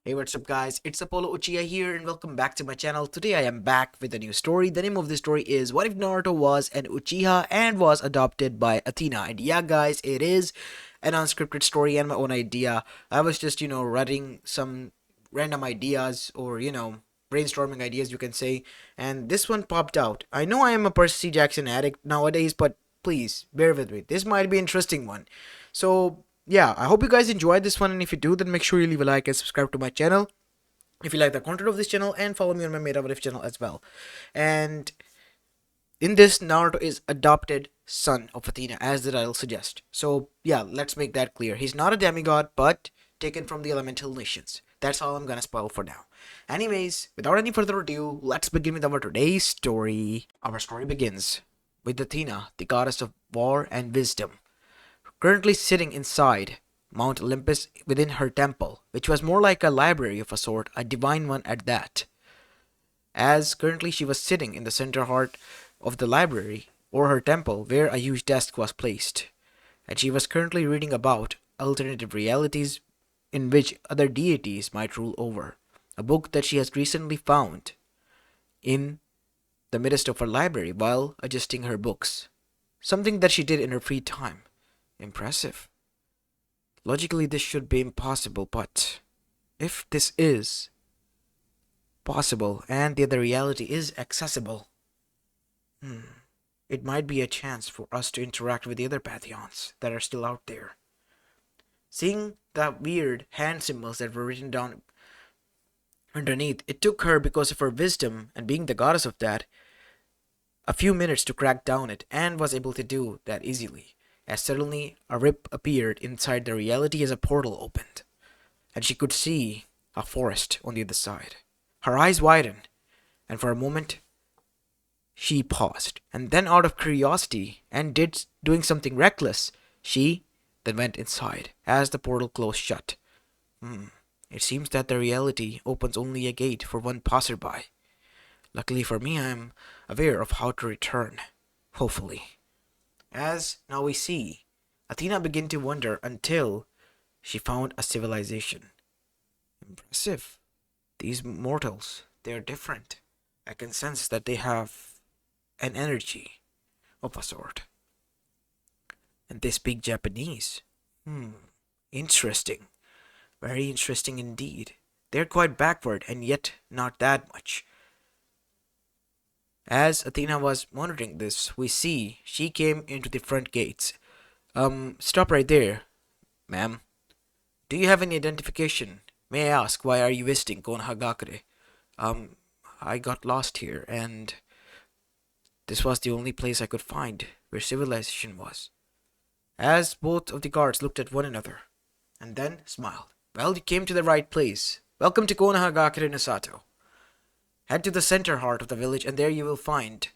Hey, what's up, guys? It's Apollo Uchiha here, and welcome back to my channel. Today, I am back with a new story. The name of the story is What If Naruto Was an Uchiha and Was Adopted by Athena? And yeah, guys, it is an unscripted story and my own idea. I was just, writing some random ideas or, brainstorming ideas, you can say, and this one popped out. I know I am a Percy Jackson addict nowadays, but please bear with me. This might be an interesting one. So, yeah, I hope you guys enjoyed this one, and if you do, then make sure you leave a like and subscribe to my channel if you like the content of this channel, and follow me on my Meta What If channel as well. And in this, Naruto is adopted son of Athena, as the title suggests. So yeah, let's make that clear. He's not a demigod, but taken from the elemental nations. That's all I'm gonna spoil for now. Anyways, without any further ado, let's begin with our today's story. Our story begins with Athena, the goddess of war and wisdom, currently sitting inside Mount Olympus within her temple, which was more like a library of a sort, a divine one at that. As currently she was sitting in the center heart of the library, or her temple, where a huge desk was placed, and she was currently reading about alternative realities in which other deities might rule over. A book that she has recently found in the midst of her library while adjusting her books. Something that she did in her free time. Impressive. Logically, this should be impossible, but if this is possible and the other reality is accessible, it might be a chance for us to interact with the other pantheons that are still out there. Seeing the weird hand symbols that were written down underneath, it took her, because of her wisdom and being the goddess of that, a few minutes to crack down it, and was able to do that easily, as suddenly a rip appeared inside the reality as a portal opened, and she could see a forest on the other side. Her eyes widened, and for a moment she paused, and then out of curiosity and doing something reckless, she then went inside as the portal closed shut. It seems that the reality opens only a gate for one passerby. Luckily for me, I am aware of how to return. Hopefully. As now we see, Athena began to wonder until she found a civilization. Impressive. These mortals, they are different. I can sense that they have an energy of a sort. And they speak Japanese. Interesting. Very interesting indeed. They're quite backward, and yet not that much. As Athena was monitoring this, we see she came into the front gates. Stop right there, ma'am. Do you have any identification? May I ask, why are you visiting Konohagakure? I got lost here, and this was the only place I could find where civilization was. As both of the guards looked at one another, and then smiled. Well, you came to the right place. Welcome to Konohagakure Nosato. Head to the center heart of the village, and there you will find,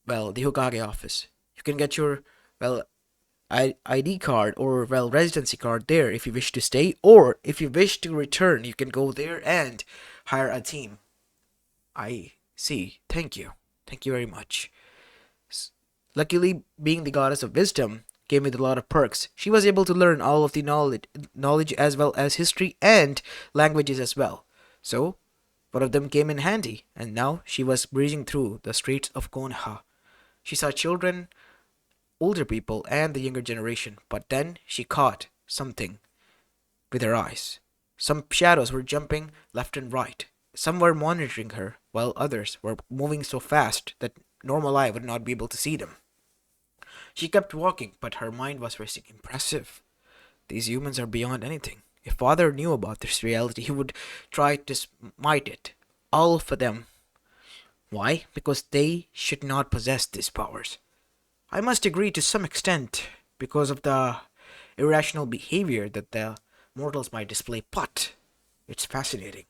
well, the Hokage office. You can get your, well, ID card or, well, residency card there if you wish to stay, or if you wish to return, you can go there and hire a team. I see. Thank you. Thank you very much. Luckily, being the goddess of wisdom came with a lot of perks. She was able to learn all of the knowledge as well as history and languages as well. So, one of them came in handy, and now she was breezing through the streets of Konoha. She saw children, older people, and the younger generation, but then she caught something with her eyes. Some shadows were jumping left and right. Some were monitoring her, while others were moving so fast that normal eye would not be able to see them. She kept walking, but her mind was racing. Impressive. These humans are beyond anything. If father knew about this reality, he would try to smite it. All for them. Why? Because they should not possess these powers. I must agree to some extent because of the irrational behavior that the mortals might display, but it's fascinating.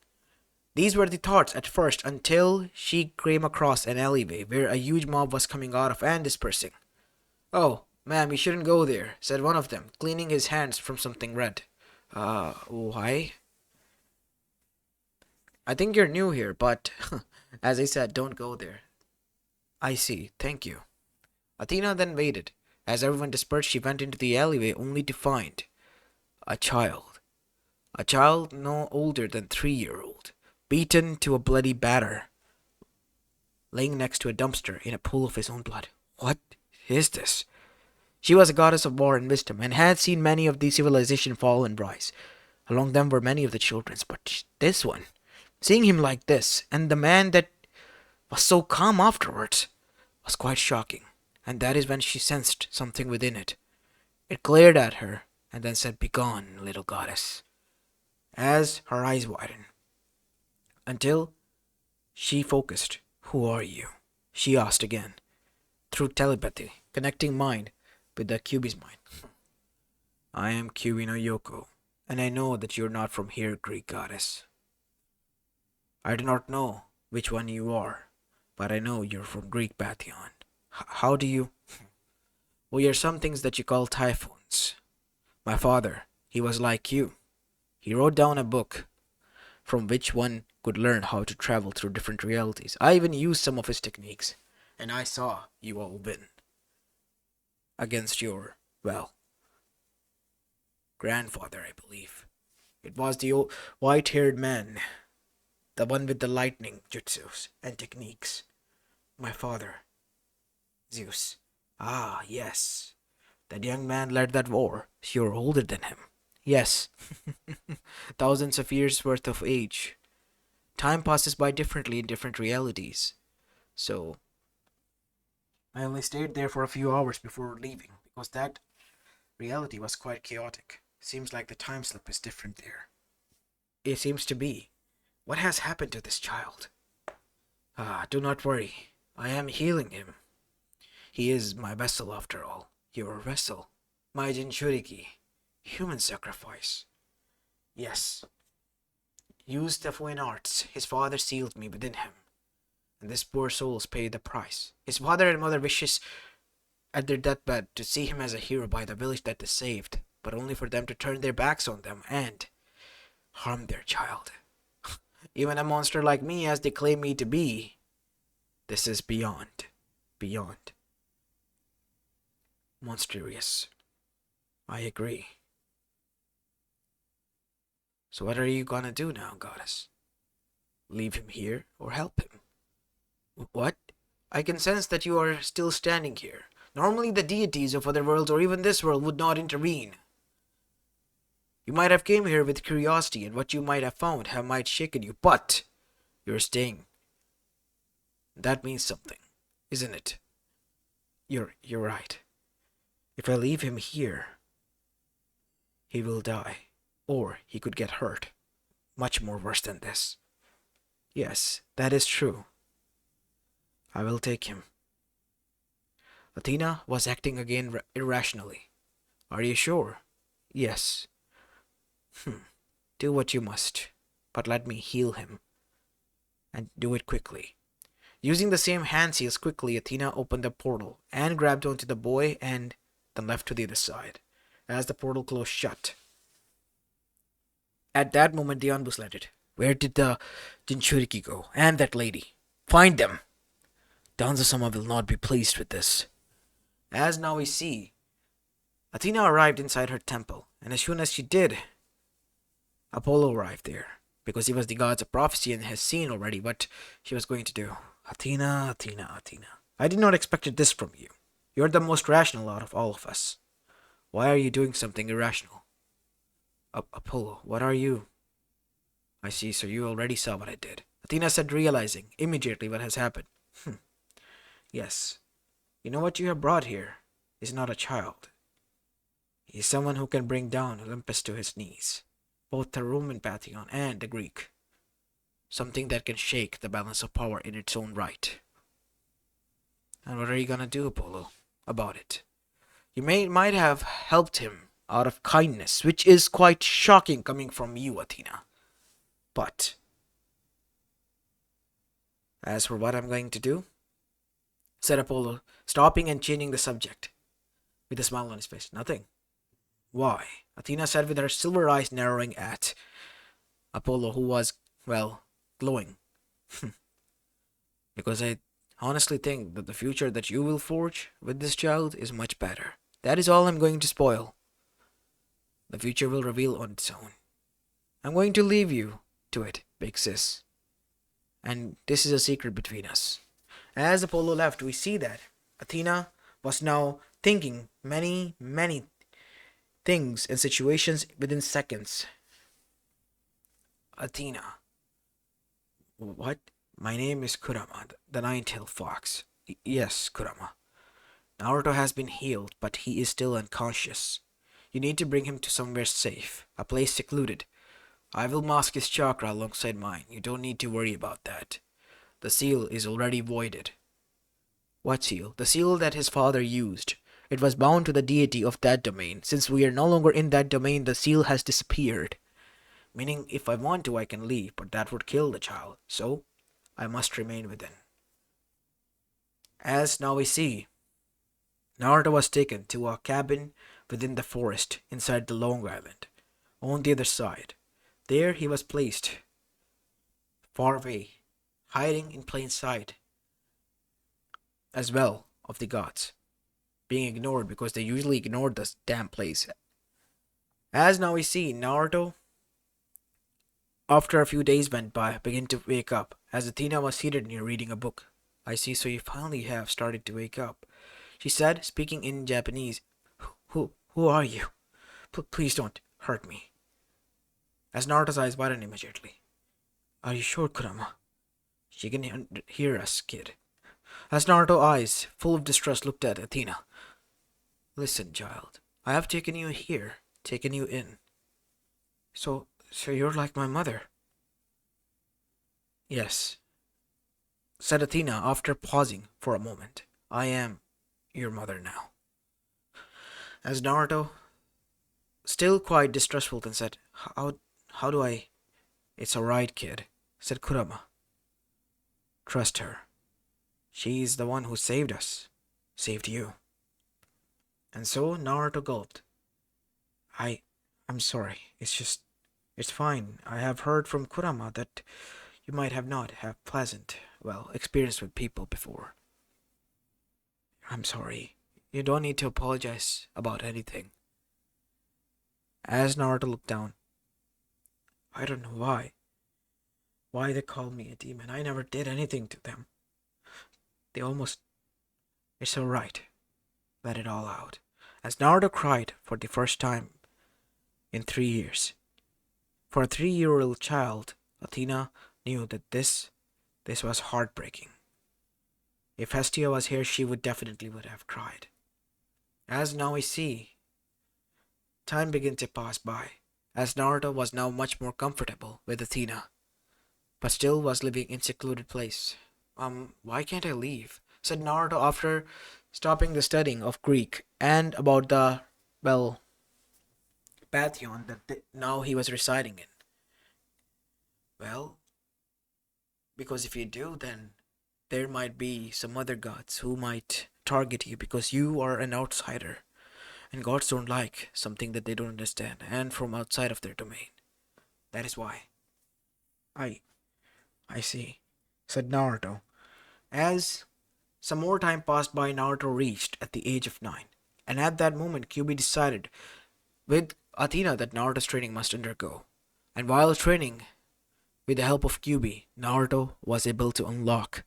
These were the thoughts at first until she came across an alleyway where a huge mob was coming out of and dispersing. Oh, ma'am, you shouldn't go there, said one of them, cleaning his hands from something red. Why? I think you're new here, but as I said, don't go there. I see, thank you. Athena then waited. As everyone dispersed, she went into the alleyway only to find a child. A child no older than 3-year-old, beaten to a bloody batter, laying next to a dumpster in a pool of his own blood. What is this? She was a goddess of war and wisdom, and had seen many of the civilization fall and rise. Along them were many of the children's, but this one, seeing him like this, and the man that was so calm afterwards, was quite shocking. And that is when she sensed something within it. It glared at her, and then said, "Begone, little goddess," as her eyes widened, until she focused. "Who are you?" she asked again, through telepathy, connecting mind with the Kyubi's mind. "I am Kyubi no Yoko, and I know that you're not from here, Greek goddess. I do not know which one you are, but I know you're from Greek pantheon. How do you? We are some things that you call typhoons. My father, he was like you. He wrote down a book from which one could learn how to travel through different realities. I even used some of his techniques, and I saw you all win against your, well, grandfather, I believe. It was the old white-haired man, the one with the lightning jutsus and techniques. My father, Zeus. Ah, yes. That young man led that war. You're older than him. Yes. Thousands of years worth of age. Time passes by differently in different realities. So, I only stayed there for a few hours before leaving, because that reality was quite chaotic. Seems like the time slip is different there. It seems to be. What has happened to this child? Ah, do not worry. I am healing him. He is my vessel after all. Your vessel. My Jinchuriki. Human sacrifice. Yes. Used the fine arts, his father sealed me within him. And this poor soul's paid the price. His father and mother wishes at their deathbed to see him as a hero by the village that they saved, but only for them to turn their backs on them and harm their child. Even a monster like me, as they claim me to be, this is beyond monstrous. I agree. So what are you gonna do now, goddess? Leave him here or help him? What? I can sense that you are still standing here. Normally the deities of other worlds or even this world would not intervene. You might have came here with curiosity, and what you might have found might shaken you, but you're staying. That means something, isn't it? You're right. If I leave him here, he will die, or he could get hurt. Much more worse than this. Yes, that is true. I will take him. Athena was acting again irrationally. Are you sure? Yes. Do what you must, but let me heal him. And do it quickly. Using the same hand seals quickly, Athena opened the portal and grabbed onto the boy and then left to the other side, as the portal closed shut. At that moment, the Anbus landed. Where did the Jinchuriki go? And that lady? Find them! Danzo-sama will not be pleased with this. As now we see, Athena arrived inside her temple, and as soon as she did, Apollo arrived there, because he was the gods of prophecy and has seen already what she was going to do. Athena. I did not expect this from you. You're the most rational out of all of us. Why are you doing something irrational? Apollo, what are you? I see, so you already saw what I did. Athena said, realizing immediately what has happened. Yes. You know what you have brought here is not a child. He is someone who can bring down Olympus to his knees, both the Roman pantheon and the Greek. Something that can shake the balance of power in its own right. And what are you gonna do, Apollo, about it? You might have helped him out of kindness, which is quite shocking coming from you, Athena. But as for what I'm going to do, said Apollo, stopping and changing the subject, with a smile on his face. Nothing. Why? Athena said with her silver eyes narrowing at Apollo, who was, well, glowing. Because I honestly think that the future that you will forge with this child is much better. That is all I'm going to spoil. The future will reveal on its own. I'm going to leave you to it, big sis. And this is a secret between us. As Apollo left, we see that Athena was now thinking many things and situations within seconds. Athena. What? My name is Kurama, the nine-tailed fox. Yes, Kurama. Naruto has been healed, but he is still unconscious. You need to bring him to somewhere safe, a place secluded. I will mask his chakra alongside mine. You don't need to worry about that. The seal is already voided. What seal? The seal that his father used. It was bound to the deity of that domain. Since we are no longer in that domain, the seal has disappeared. Meaning, if I want to, I can leave, but that would kill the child. So, I must remain within. As now we see, Naruto was taken to a cabin within the forest inside the Long Island. On the other side, there he was placed, far away, hiding in plain sight, as well of the gods, being ignored because they usually ignored this damn place. As now we see, Naruto, after a few days went by, began to wake up, as Athena was seated near reading a book. I see, so you finally have started to wake up, she said, speaking in Japanese. Who are you? Please don't hurt me. As Naruto's eyes widened immediately. Are you sure, Kurama? She can hear us, kid. As Naruto's eyes, full of distrust, looked at Athena. Listen, child. I have taken you here, taken you in. So you're like my mother? Yes, said Athena after pausing for a moment. I am your mother now. As Naruto, still quite distrustful, then said, How do I... It's alright, kid, said Kurama. Trust her. She's the one who saved us. Saved you. And so Naruto gulped. I'm sorry. It's fine. I have heard from Kurama that you might have not have pleasant, experience with people before. I'm sorry. You don't need to apologize about anything. As Naruto looked down, I don't know why they called me a demon. I never did anything to them. It's alright. Let it all out. As Naruto cried for the first time in 3 years. For a 3-year-old child, Athena knew that this was heartbreaking. If Hestia was here, she would have cried. As now we see, time began to pass by, as Naruto was now much more comfortable with Athena, but still was living in secluded place. Why can't I leave? Said Naruto after stopping the studying of Greek and about the, pantheon that now he was residing in. Well, because if you do, then there might be some other gods who might target you because you are an outsider. And gods don't like something that they don't understand and from outside of their domain. That is why. I see, said Naruto. As some more time passed by, Naruto reached at the age of 9. And at that moment, Kyuubi decided with Athena that Naruto's training must undergo. And while training, with the help of Kyuubi, Naruto was able to unlock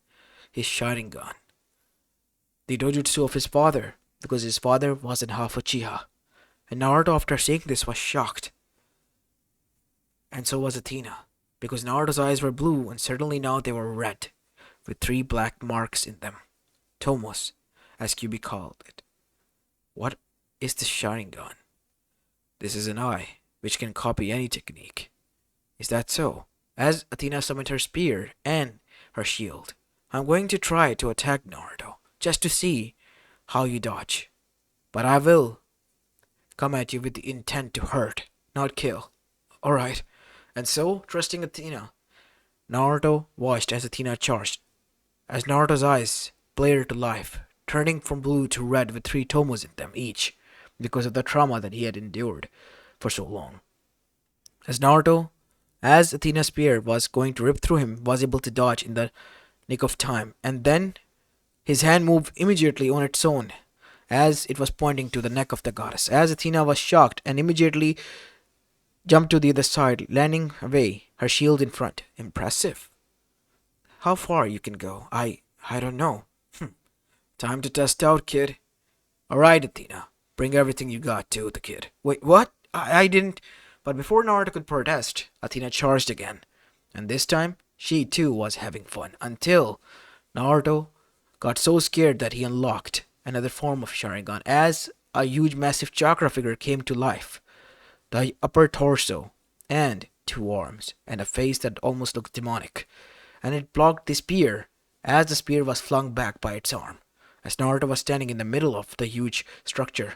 his Sharingan, the dojutsu of his father, because his father wasn't half Uchiha. And Naruto, after seeing this, was shocked. And so was Athena, because Naruto's eyes were blue and suddenly now they were red, with 3 black marks in them. Tomos, as Kyuubi called it. What is the Sharingan? This is an eye, which can copy any technique. Is that so? As Athena summoned her spear and her shield, I'm going to try to attack Naruto, just to see how you dodge. But I will come at you with the intent to hurt, not kill. Alright. And so, trusting Athena, Naruto watched as Athena charged. As Naruto's eyes blared to life, turning from blue to red with 3 tomos in them each, because of the trauma that he had endured for so long. As Athena's spear was going to rip through him, was able to dodge in the nick of time, and then his hand moved immediately on its own, as it was pointing to the neck of the goddess. As Athena was shocked and immediately jumped to the other side, landing away, her shield in front. Impressive. How far you can go? I don't know. Time to test out, kid. All right, Athena. Bring everything you got to the kid. Wait, what? I didn't. But before Naruto could protest, Athena charged again. And this time, she too was having fun. Until Naruto got so scared that he unlocked another form of Sharingan as a huge massive chakra figure came to life. The upper torso, and two arms, and a face that almost looked demonic. And it blocked the spear as the spear was flung back by its arm, as Naruto was standing in the middle of the huge structure.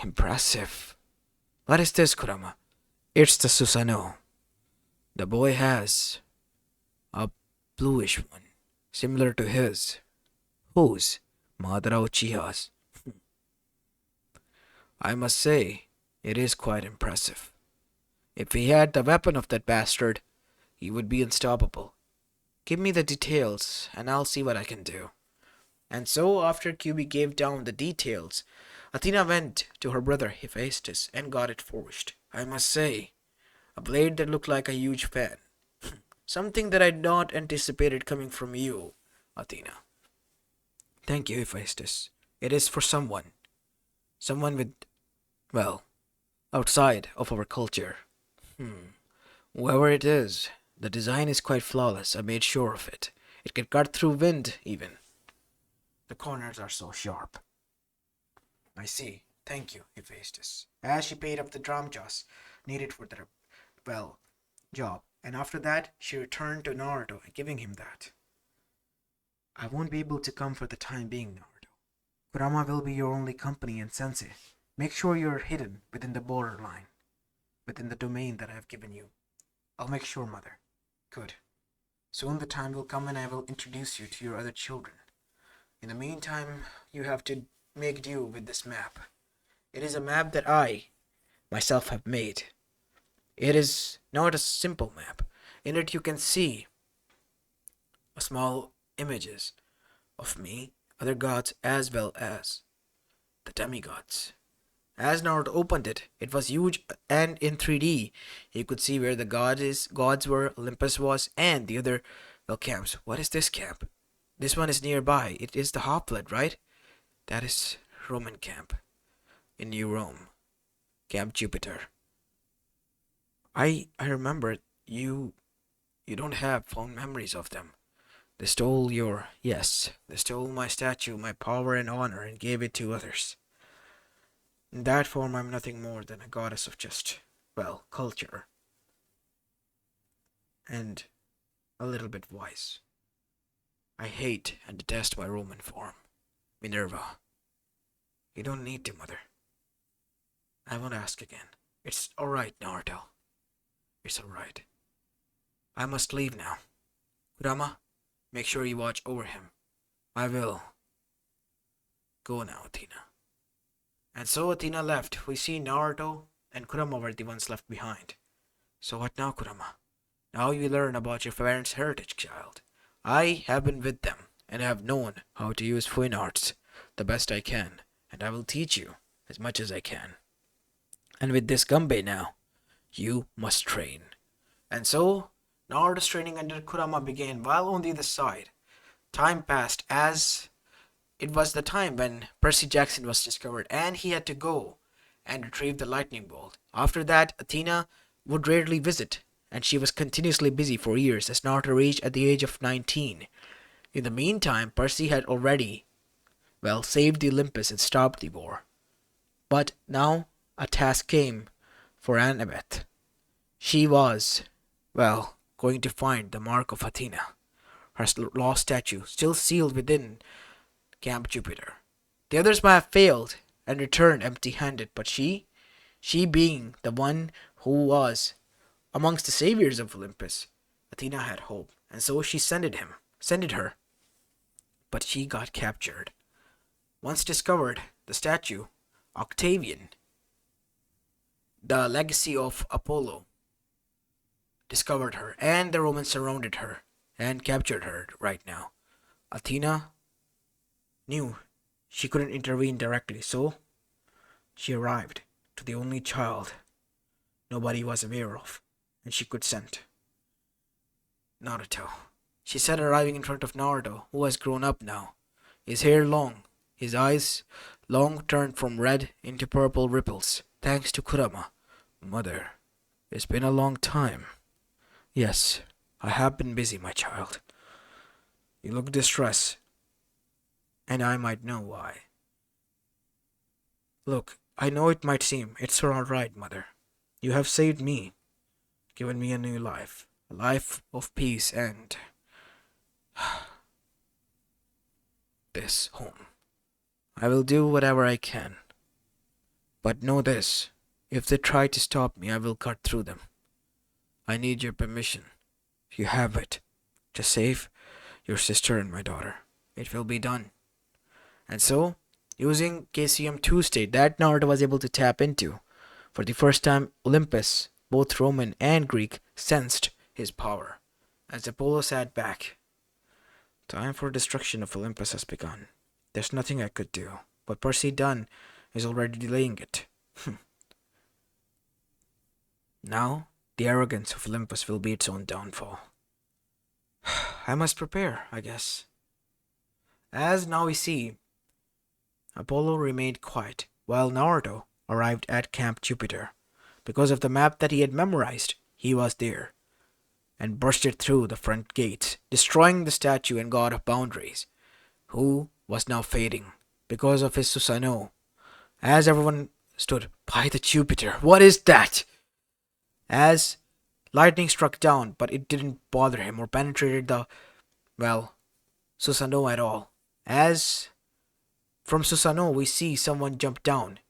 Impressive. What is this, Kurama? It's the Susanoo. The boy has a bluish one, similar to his. Whose? Madara Uchiha's. I must say, it is quite impressive. If he had the weapon of that bastard, he would be unstoppable. Give me the details, and I'll see what I can do. And so, after QB gave down the details, Athena went to her brother Hephaestus and got it forged. I must say, a blade that looked like a huge fan. Something that I'd not anticipated coming from you, Athena. Thank you, Hephaestus. It is for someone. Someone with, well, outside of our culture. Whoever it is, the design is quite flawless. I made sure of it. It can cut through wind, even. The corners are so sharp. I see. Thank you, Hephaestus. As she paid up the dramjas needed for the, well, job. And after that, she returned to Naruto, giving him that. I won't be able to come for the time being, Naruto. Kurama will be your only company and sensei. Make sure you're hidden within the borderline, within the domain that I have given you. I'll make sure, Mother. Good. Soon the time will come when I will introduce you to your other children. In the meantime, you have to make do with this map. It is a map that I, myself, have made. It is not a simple map. In it you can see small images of me, other gods, as well as the demigods. As Naruto opened it, it was huge and in 3D. He could see where the gods were, Olympus was, and the other, well, camps. What is this camp? This one is nearby. It is the Hoplite, right? That is Roman camp in New Rome. Camp Jupiter. I remember you don't have fond memories of them. They stole they stole my statue, my power and honor, and gave it to others. In that form, I'm nothing more than a goddess of just, well, culture. And a little bit wise. I hate and detest my Roman form. Minerva. You don't need to, Mother. I won't ask again. It's alright, Naruto. It's alright. I must leave now. Kurama, make sure you watch over him. I will. Go now, Athena. And so Athena left. We see Naruto and Kurama were the ones left behind. So what now, Kurama? Now you learn about your parents' heritage, child. I have been with them, and have known how to use fine arts the best I can, and I will teach you as much as I can. And with this Gambei now, you must train. And so, Naruto's training under Kurama began while on the other side. Time passed as it was the time when Percy Jackson was discovered and he had to go and retrieve the lightning bolt. After that, Athena would rarely visit, and she was continuously busy for years as Naruto reached at the age of 19. In the meantime, Percy had already, well, saved the Olympus and stopped the war. But now a task came for Annabeth. She was, well, going to find the mark of Athena, her lost statue, still sealed within Camp Jupiter. The others might have failed and returned empty-handed, but she being the one who was amongst the saviors of Olympus, Athena had hope, and so she sended her. But she got captured. Once discovered, the statue, Octavian, the legacy of Apollo, discovered her, and the Romans surrounded her and captured her right now. Athena knew she couldn't intervene directly, so she arrived to the only child nobody was aware of, and she could scent. Naruto, she said, arriving in front of Naruto, who has grown up now. His hair long, his eyes long turned from red into purple ripples, thanks to Kurama. Mother, it's been a long time. Yes, I have been busy, my child. You look distressed, and I might know why. Look, I know it might seem it's all right, Mother. You have saved me, given me a new life, a life of peace and this home. I will do whatever I can. But know this, if they try to stop me, I will cut through them. I need your permission. If you have it, to save your sister and my daughter. It will be done. And so, using KCM 2 state that Naruto was able to tap into, for the first time Olympus, both Roman and Greek, sensed his power. As Apollo sat back, time for destruction of Olympus has begun. There's nothing I could do. What Percy done is already delaying it. Now, the arrogance of Olympus will be its own downfall. I must prepare, I guess. As now we see, Apollo remained quiet while Naruto arrived at Camp Jupiter. Because of the map that he had memorized, he was there and bursted through the front gates, destroying the statue and god of boundaries, who was now fading because of his Susanoo. As everyone stood by the Jupiter, what is that? As lightning struck down, but it didn't bother him or penetrated the, Susanoo at all. As from Susanoo we see someone jump down.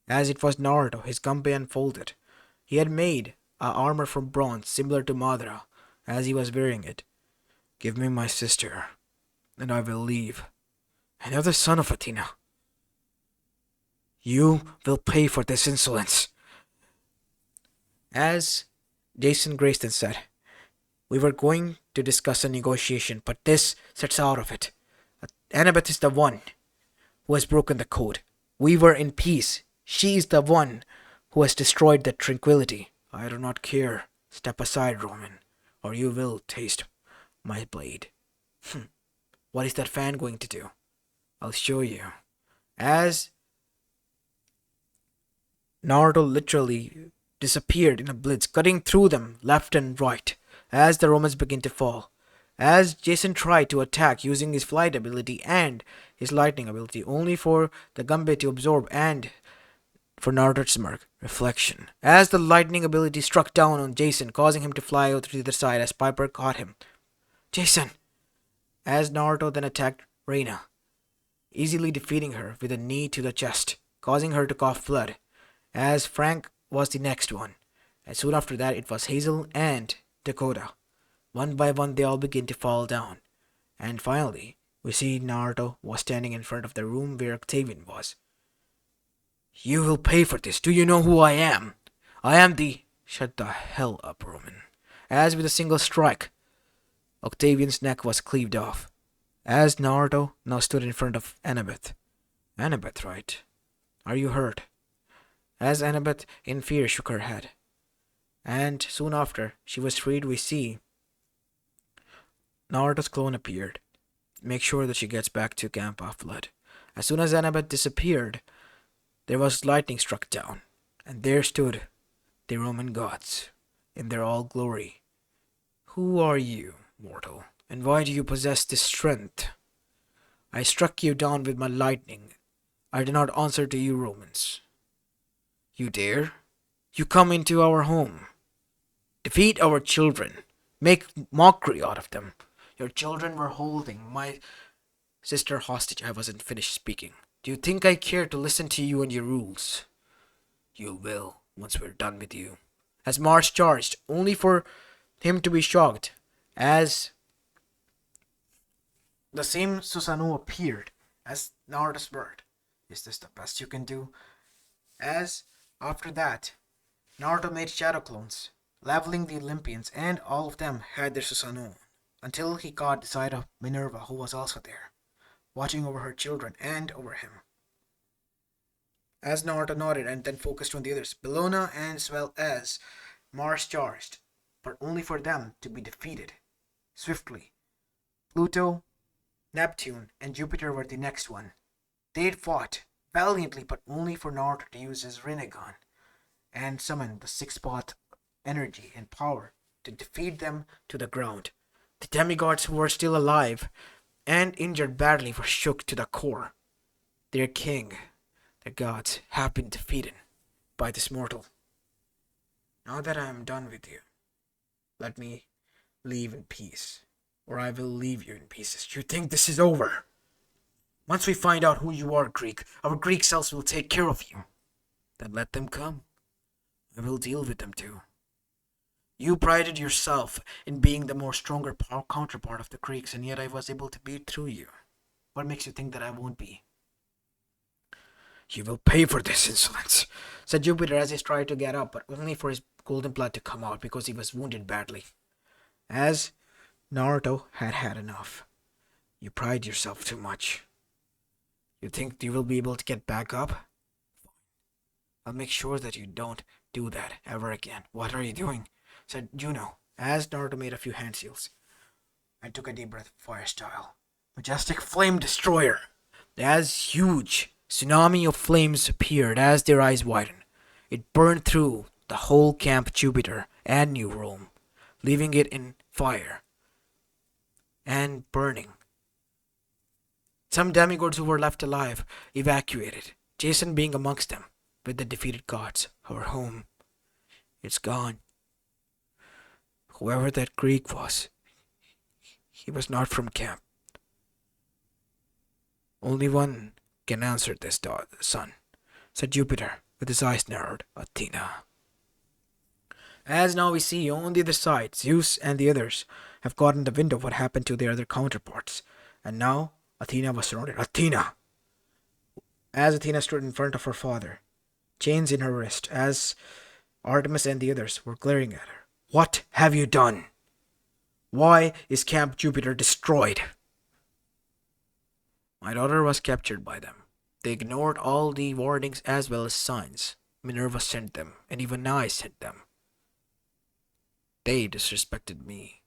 As it was Naruto, his gunpei unfolded. He had made a armor from bronze similar to Madara, as he was wearing it. Give me my sister, and I will leave. And you're the son of Athena. You will pay for this insolence. As Jason Grayston said, we were going to discuss a negotiation, but this sets out of it. Annabeth is the one who has broken the code. We were in peace. She is the one who has destroyed the tranquility. I do not care. Step aside, Roman, or you will taste my blade. What is that fan going to do? I'll show you. As Naruto literally disappeared in a blitz, cutting through them left and right, as the Romans began to fall. As Jason tried to attack using his flight ability and his lightning ability, only for the gunpei to absorb and for Naruto to smirk. Reflection. As the lightning ability struck down on Jason, causing him to fly out to the other side as Piper caught him. Jason! As Naruto then attacked Reina, easily defeating her with a knee to the chest, causing her to cough blood. As Frank was the next one. And soon after that it was Hazel and Dakota. One by one they all begin to fall down. And finally, we see Naruto was standing in front of the room where Octavian was. You will pay for this. Do you know who I am? I am the... Shut the hell up, Roman. As with a single strike, Octavian's neck was cleaved off. As Naruto now stood in front of Annabeth. Annabeth, right? Are you hurt? As Annabeth in fear shook her head. And soon after she was freed, we see Naruto's clone appeared. Make sure that she gets back to Camp Half-Blood. As soon as Annabeth disappeared, there was lightning struck down, and there stood the Roman gods in their all glory. Who are you, mortal, and why do you possess this strength? I struck you down with my lightning. I did not answer to you, Romans. You dare? You come into our home. Defeat our children. Make mockery out of them. Your children were holding my sister hostage. I wasn't finished speaking. Do you think I care to listen to you and your rules? You will, once we're done with you. As Mars charged, only for him to be shocked, as the same Susanoo appeared as Naruto's word. Is this the best you can do? As, after that, Naruto made shadow clones, leveling the Olympians, and all of them had their Susanoo, until he caught the sight of Minerva, who was also there, watching over her children and over him. As Naruto nodded and then focused on the others, Bellona and as well as Mars charged, but only for them to be defeated swiftly. Pluto, Neptune, and Jupiter were the next one. They'd fought valiantly, but only for Naruto to use his Rinnegan and summon the six path energy and power to defeat them to the ground. The demigods who were still alive and injured badly were shook to the core. Their king, the gods, have been defeated by this mortal. Now that I am done with you, let me leave in peace, or I will leave you in pieces. You think this is over? Once we find out who you are, Greek, our Greek selves will take care of you. Then let them come. I will deal with them too. You prided yourself in being the more stronger counterpart of the Greeks, and yet I was able to beat through you. What makes you think that I won't be? You will pay for this insolence, said Jupiter as he tried to get up, but only for his golden blood to come out because he was wounded badly. As Naruto had had enough. You pride yourself too much. You think you will be able to get back up? I'll make sure that you don't do that ever again. What are you doing? Said Juno, as Naruto made a few hand seals and took a deep breath, fire style. Majestic flame destroyer. As huge tsunami of flames appeared as their eyes widened. It burned through the whole Camp Jupiter and New Rome, leaving it in fire and burning. Some demigods who were left alive evacuated, Jason being amongst them, with the defeated gods. Our home, it's gone. Whoever that Greek was, he was not from camp. Only one can answer this, son, said Jupiter, with his eyes narrowed. Athena. As now we see on the other side, Zeus and the others have gotten the wind of what happened to their other counterparts, and now Athena was surrounded. Athena! As Athena stood in front of her father, chains in her wrist, as Artemis and the others were glaring at her. What have you done? Why is Camp Jupiter destroyed? My daughter was captured by them. They ignored all the warnings as well as signs. Minerva sent them, and even I sent them. They disrespected me.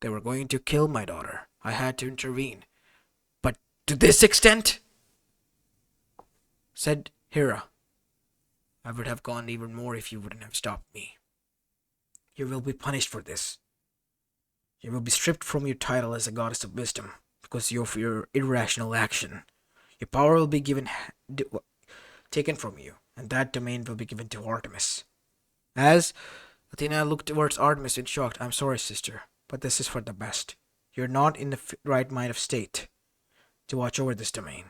They were going to kill my daughter. I had to intervene. But to this extent? Said Hera. I would have gone even more if you wouldn't have stopped me. You will be punished for this. You will be stripped from your title as a goddess of wisdom because of your irrational action. Your power will be taken from you, and that domain will be given to Artemis. As Athena looked towards Artemis in shock. I'm sorry, sister, but this is for the best. You're not in the right mind of state to watch over this domain.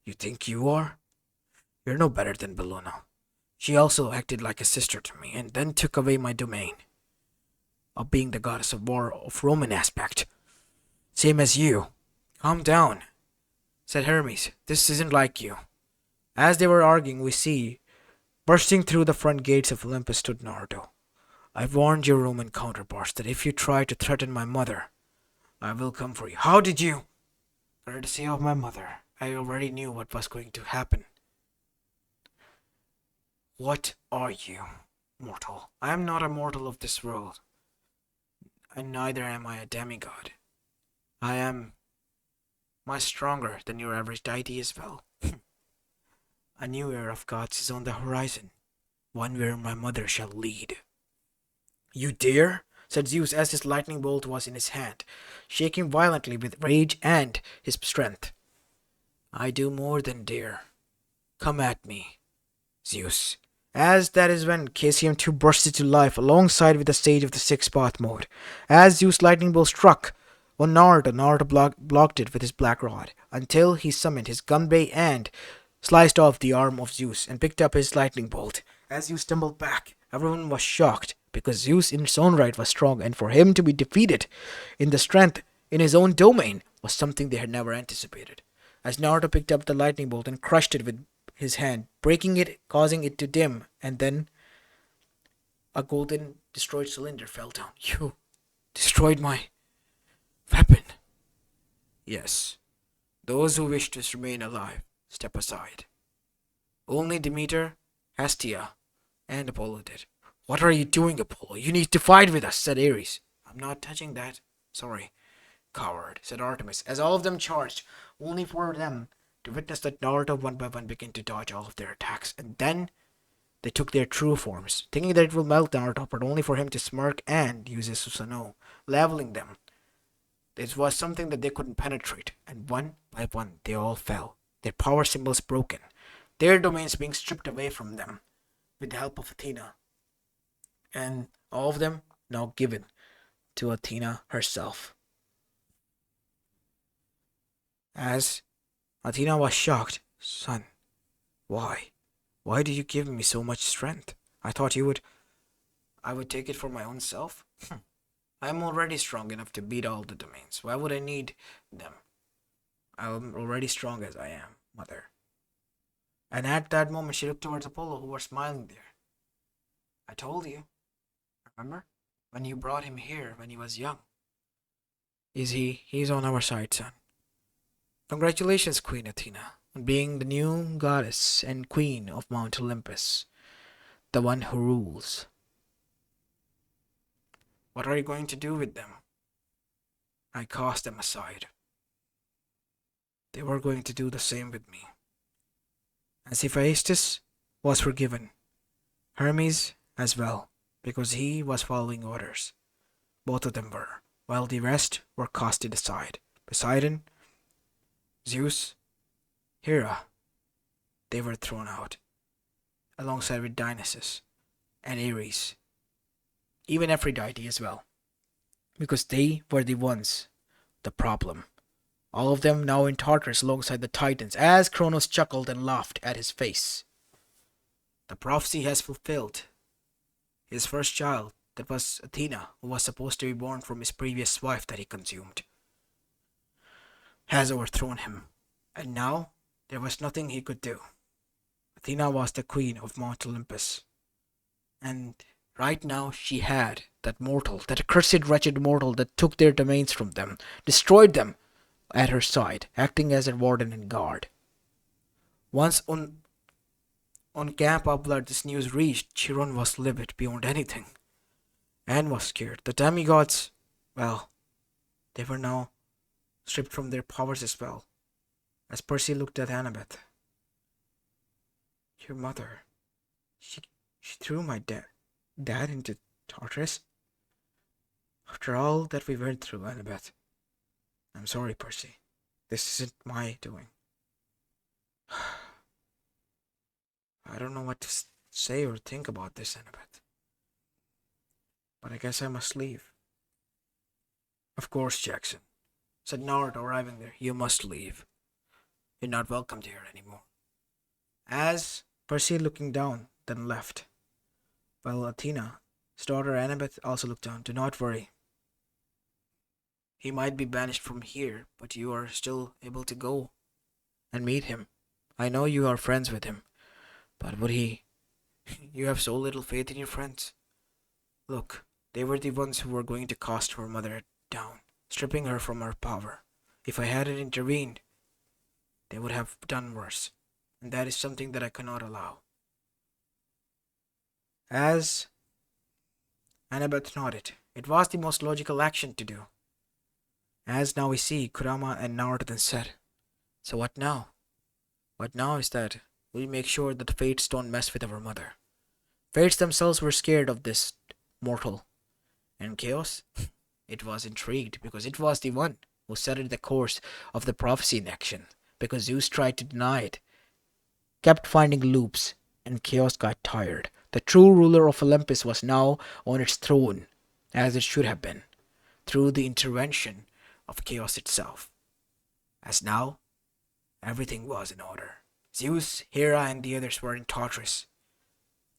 You think you are? You're no better than Bellona. She also acted like a sister to me, and then took away my domain of being the goddess of war of Roman aspect. Same as you. Calm down, said Hermes. This isn't like you. As they were arguing, we see, bursting through the front gates of Olympus stood Naruto. I've warned your Roman counterparts that if you try to threaten my mother, I will come for you. How did you? Courtesy of my mother. I already knew what was going to happen. What are you, mortal? I am not a mortal of this world, and neither am I a demigod. I am much stronger than your average deity as well. A new era of gods is on the horizon, one where my mother shall lead. You dare? Said Zeus as his lightning bolt was in his hand, shaking violently with rage and his strength. I do more than dare. Come at me, Zeus. As that is when KCM2 burst into life alongside with the stage of the six-path mode. As Zeus' lightning bolt struck on Naruto blocked it with his black rod until he summoned his gunblade and sliced off the arm of Zeus and picked up his lightning bolt. As Zeus stumbled back, everyone was shocked because Zeus in his own right was strong, and for him to be defeated in the strength in his own domain was something they had never anticipated. As Naruto picked up the lightning bolt and crushed it with his hand, breaking it, causing it to dim, and then a golden destroyed cylinder fell down. You destroyed my weapon. Yes. Those who wish to remain alive, step aside. Only Demeter, Hestia, and Apollo did. What are you doing, Apollo? You need to fight with us, said Ares. I'm not touching that. Sorry. Coward, said Artemis, as all of them charged, only for them to witness that Naruto one by one began to dodge all of their attacks, and then they took their true forms, thinking that it will melt Naruto, but only for him to smirk and use his Susanoo, leveling them. This was something that they couldn't penetrate, and one by one they all fell, their power symbols broken, their domains being stripped away from them with the help of Athena, and all of them now given to Athena herself. As Athena was shocked, son, why? Why do you give me so much strength? I thought I would take it for my own self. I'm already strong enough to beat all the domains. Why would I need them? I'm already strong as I am, mother. And at that moment, she looked towards Apollo, who was smiling there. I told you, remember? When you brought him here when he was young. Is he? He's on our side, son. Congratulations, Queen Athena, on being the new goddess and queen of Mount Olympus, the one who rules. What are you going to do with them? I cast them aside. They were going to do the same with me. As if Hephaestus was forgiven, Hermes as well, because he was following orders. Both of them were, while the rest were casted aside. Poseidon, Zeus, Hera, they were thrown out, alongside with Dionysus and Ares, even Aphrodite as well, because they were the ones, the problem. All of them now in Tartarus alongside the Titans, as Kronos chuckled and laughed at his face. The prophecy has fulfilled. His first child, that was Athena, who was supposed to be born from his previous wife that he consumed, has overthrown him, and now there was nothing he could do. Athena was the queen of Mount Olympus, and right now she had that mortal, that accursed wretched mortal that took their domains from them, destroyed them, at her side, acting as a warden and guard. Once on Camp Upload this news reached, Chiron was livid beyond anything, and was scared. The demigods, well, they were now stripped from their powers as well. As Percy looked at Annabeth, your mother, she threw my dad into Tartarus? After all that we went through, Annabeth. I'm sorry, Percy. This isn't my doing. I don't know what to say or think about this, Annabeth. But I guess I must leave. Of course, Jackson, said Naruto, arriving there. You must leave. You're not welcomed here anymore. As Percy looking down, then left, while Athena, his daughter Annabeth, also looked down. Do not worry. He might be banished from here, but you are still able to go and meet him. I know you are friends with him, but would he... You have so little faith in your friends. Look, they were the ones who were going to cast her mother down, stripping her from her power. If I hadn't intervened, they would have done worse, and that is something that I cannot allow. As Annabeth nodded, it was the most logical action to do. As now we see, Kurama and Naruto then said, so what now? What now is that we make sure that the fates don't mess with our mother. Fates themselves were scared of this mortal. And Chaos? It was intrigued because it was the one who set the course of the prophecy in action, because Zeus tried to deny it, kept finding loops, and Chaos got tired. The true ruler of Olympus was now on its throne, as it should have been, through the intervention of Chaos itself. As now, everything was in order. Zeus, Hera, and the others were in Tartarus,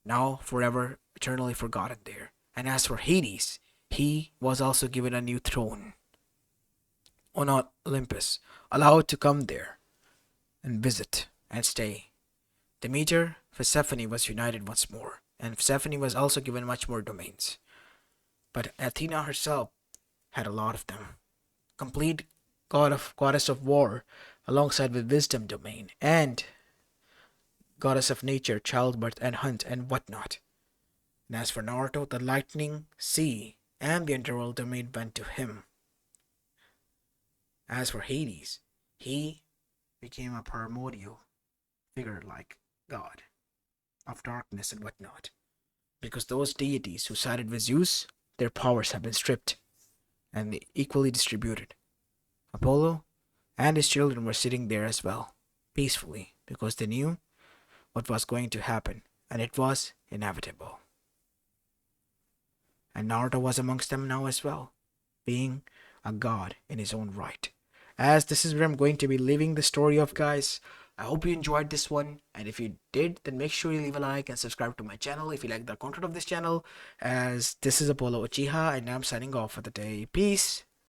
now forever, eternally forgotten there. And as for Hades, he was also given a new throne on Olympus, allowed to come there and visit and stay. Demeter, Persephone was united once more, and Persephone was also given much more domains. But Athena herself had a lot of them. Complete goddess of war, alongside with wisdom domain, and goddess of nature, childbirth, and hunt, and whatnot. And as for Naruto, the lightning, sea, and the underworld domain went to him. As for Hades, he became a primordial figure like god of darkness and whatnot. Because those deities who sided with Zeus, their powers have been stripped and equally distributed. Apollo and his children were sitting there as well, peacefully, because they knew what was going to happen, and it was inevitable. And Naruto was amongst them now as well, being a god in his own right. As this is where I'm going to be leaving the story of, guys. I hope you enjoyed this one, and if you did, then make sure you leave a like and subscribe to my channel if you like the content of this channel. As this is Apollo Uchiha, and I'm signing off for the day. Peace.